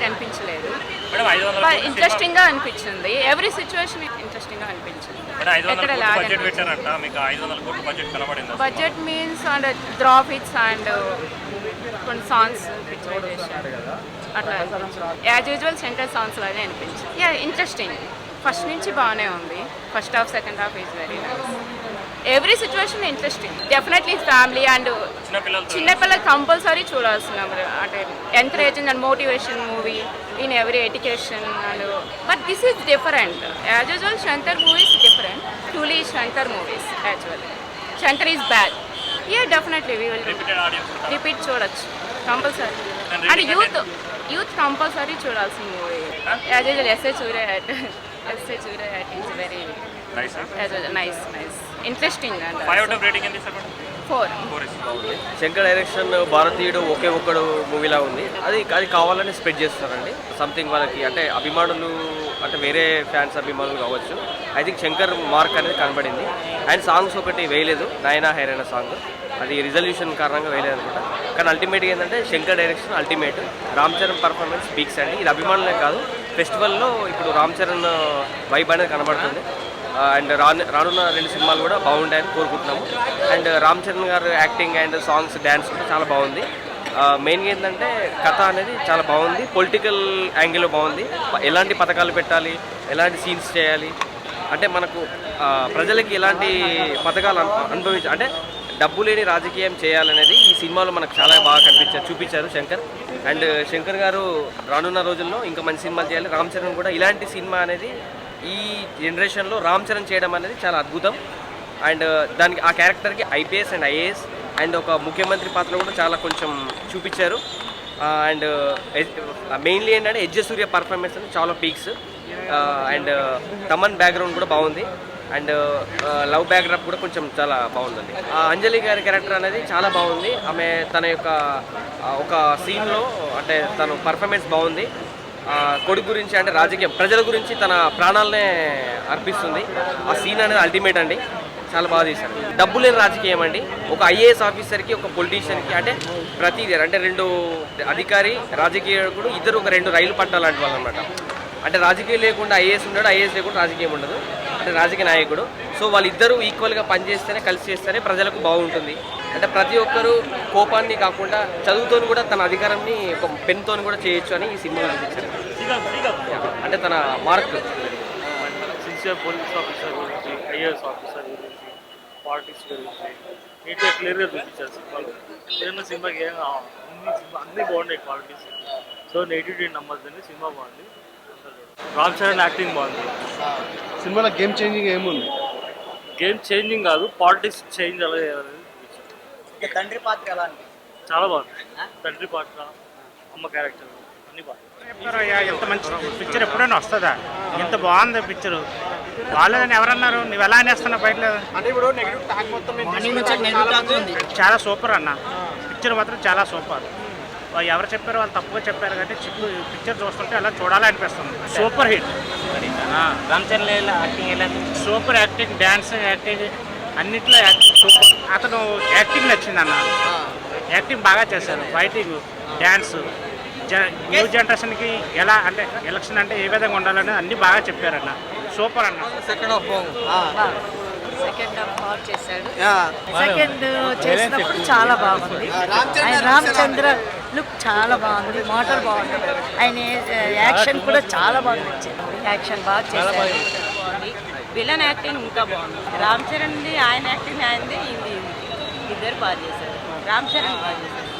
అనిపించలేదు. ఇంట్రెస్టింగ్గా అనిపించింది. ఎవ్రీ సిచ్యువేషన్ ఇంట్రెస్టింగ్గా అనిపించింది. Budget means and graphics and కొన్ని సాంగ్స్ అట్లా యాజ్ యూజువల్ సెంటర్ సాంగ్స్ లాగే అనిపించింది. ఇంట్రెస్టింగ్. ఫస్ట్ నుంచి బాగానే ఉంది. First half second half is very nice. Every situation interesting. Definitely family and చిన్నపిల్లలు కంపల్సరీ చూడాల్సిన అంటే encouraging and motivation movie in every education and but this is different. As usual Shankar movies different. truly Shankar movies actually. Shankar is bad. Definitely we will repeat చూడొచ్చు compulsory. And youth compulsory చూడాల్సిన movie. As usual SA Surya is very nice interesting and 5 out of rating ఎంత ఇస్తారు? 4. Shankar direction భారతీయుడు ఒకే ఒక్కడు మూవీలా ఉంది. అది కావాలని spread చేస్తారండి సంథింగ్ వాళ్ళకి, అంటే అభిమానులు అంటే వేరే ఫ్యాన్స్ అభిమానులు కావచ్చు. ఐ థింక్ శంకర్ మార్క్ అనేది కనబడింది. అండ్ సాంగ్స్ ఒకటి వేయలేదు, నాయనా హైరైన సాంగ్ అది రిజల్యూషన్ కారణంగా వేయలేదు అనుకుంటా. కానీ అల్టిమేట్గా ఏంటంటే Shankar direction ultimate. Ram Charan performance speaks అండి. ఇది అభిమానులే కాదు, ఫెస్టివల్లో ఇప్పుడు రామ్ చరణ్ వైబ్ అనేది కనబడుతుంది. అండ్ రానున్న 2 సినిమాలు కూడా బాగుంటాయని కోరుకుంటున్నాము. అండ్ రామ్ చరణ్ గారు యాక్టింగ్ అండ్ సాంగ్స్ డ్యాన్స్ కూడా చాలా బాగుంది. మెయిన్గా ఏంటంటే కథ అనేది చాలా బాగుంది. పొలిటికల్ యాంగిల్లో బాగుంది. ఎలాంటి పథకాలు పెట్టాలి, ఎలాంటి సీన్స్ చేయాలి, అంటే మనకు ప్రజలకి ఎలాంటి పథకాలు అంటే డబ్బు లేని రాజకీయం చేయాలనేది ఈ సినిమాలో మనకు చాలా బాగా చూపించారు శంకర్. అండ్ శంకర్ గారు రానున్న రోజుల్లో ఇంకా మంచి సినిమాలు చేయాలి. రామ్ చరణ్ కూడా ఇలాంటి సినిమా అనేది ఈ జనరేషన్లో రామ్ చరణ్ చేయడం అనేది చాలా అద్భుతం. అండ్ దానికి ఆ క్యారెక్టర్కి ఐపీఎస్ అండ్ ఐఏఎస్ అండ్ ఒక ముఖ్యమంత్రి పాత్ర కూడా చాలా కొంచెం చూపించారు. అండ్ మెయిన్లీ ఏంటంటే ఎడ్జ సూర్య పర్ఫార్మెన్స్ అనేది చాలా పీక్స్. అండ్ తమన్ బ్యాక్గ్రౌండ్ కూడా బాగుంది. అండ్ లవ్ బ్యాక్డ్రాప్ కూడా కొంచెం చాలా బాగుందండి. అంజలి గారి క్యారెక్టర్ అనేది చాలా బాగుంది. ఆమె తన యొక్క ఒక సీన్లో అంటే తన పర్ఫార్మెన్స్ బాగుంది. కొడుకు గురించి అంటే రాజకీయం ప్రజల గురించి తన ప్రాణాలనే అర్పిస్తుంది. ఆ సీన్ అనేది అల్టిమేట్ అండి, చాలా బాగా తీశారు. డబ్బు లేని రాజకీయం అండి. ఒక ఐఏఎస్ ఆఫీసర్కి ఒక పొలిటీషియన్కి అంటే ప్రతిదీ అంటే 2 అధికారి రాజకీయుడు ఇద్దరు ఒక 2 రైలు పట్టాలంటే వాళ్ళు అనమాట. అంటే రాజకీయం లేకుండా ఐఏఎస్ ఉన్నాడు, ఐఏఎస్ లేకుండా రాజకీయం ఉండదు, అంటే రాజకీయ నాయకుడు. సో వాళ్ళిద్దరూ ఈక్వల్గా పనిచేస్తేనే కలిసి చేస్తేనే ప్రజలకు బాగుంటుంది. అంటే ప్రతి ఒక్కరూ కోపాన్ని కాకుండా చదువుతో కూడా తన అధికారాన్ని ఒక పెన్తో కూడా చేయొచ్చు అని ఈ సినిమా చూపించారు. అంటే తన మార్క్ సిన్సియర్ పోలీస్ ఆఫీసర్ గురించి, ఐఏఎస్ ఆఫీసర్ గురించి, పాలిటిక్స్ గురించి నీట్గా క్లియర్గా చూపించారు సినిమాలో. ఏదైనా సినిమాకి అన్నీ బాగున్నాయి క్వాలిటీస్. సో నెగిటివిటీ నమ్మద్దని సినిమా బాగుంది. రామ్ చరణ్ యాక్టింగ్ బాగుంది. సినిమాలో గేమ్ చేంజింగ్ ఏముంది? గేమ్ చేంజింగ్ కాదు, పాలిటిక్స్ చేంజ్ అలా చేయాలని. తండ్రి పాత్ర ఎలా అనిపించింది? చాలా బాగుంది. తండ్రి పాత్ర, అమ్మ క్యారెక్టర్ అన్నీ బాగుంది. ఎంత మంచి పిక్చర్ ఎప్పుడైనా వస్తుందా? ఇంత బాగుంది పిక్చరు. వాళ్ళని ఎవరన్నారు? నువ్వు ఎలా అనేస్తున్నావు బయట? అంటే ఇప్పుడు నెగిటివ్ టాక్ మొత్తం చాలా సూపర్ అన్న, పిక్చర్ మాత్రం చాలా సూపర్. ఎవరు చెప్పారు? వాళ్ళు తప్పుగా చెప్పారు కానీ పిక్చర్ చూస్తుంటే అలా చూడాలనిపిస్తుంది. Super hit. Ram Charan acting ఎలా? సూపర్ యాక్టింగ్, డ్యాన్స్ యాక్టింగ్ అన్నిట్లో యాక్టింగ్ సూపర్. అతను యాక్టింగ్ నచ్చింది అన్న, యాక్టింగ్ బాగా చేశారు. ఫైటింగ్, డ్యాన్స్, న్యూ జనరేషన్కి ఎలా అంటే ఎలక్షన్ అంటే ఏ విధంగా ఉండాలని అన్నీ బాగా చెప్పారన్న. సూపర్ అన్న. సెకండ్ హాఫ్ బాగా చేశాడు. సెకండ్ చేసినప్పుడు చాలా బాగుంది. ఆయన రామచంద్ర లుక్ చాలా బాగుంది, మోటార్ బాగుంది. ఆయన యాక్షన్ కూడా చాలా బాగా నచ్చింది. యాక్షన్ బాగా చేశారు. విలన్ యాక్టింగ్ ఇంకా బాగుంది. రామ్ చరణ్ది ఆయన యాక్టింగ్ ఆయనది, ఇది ఇద్దరు బాగా చేశారు. రామ్ చరణ్ బాగా చేశారు.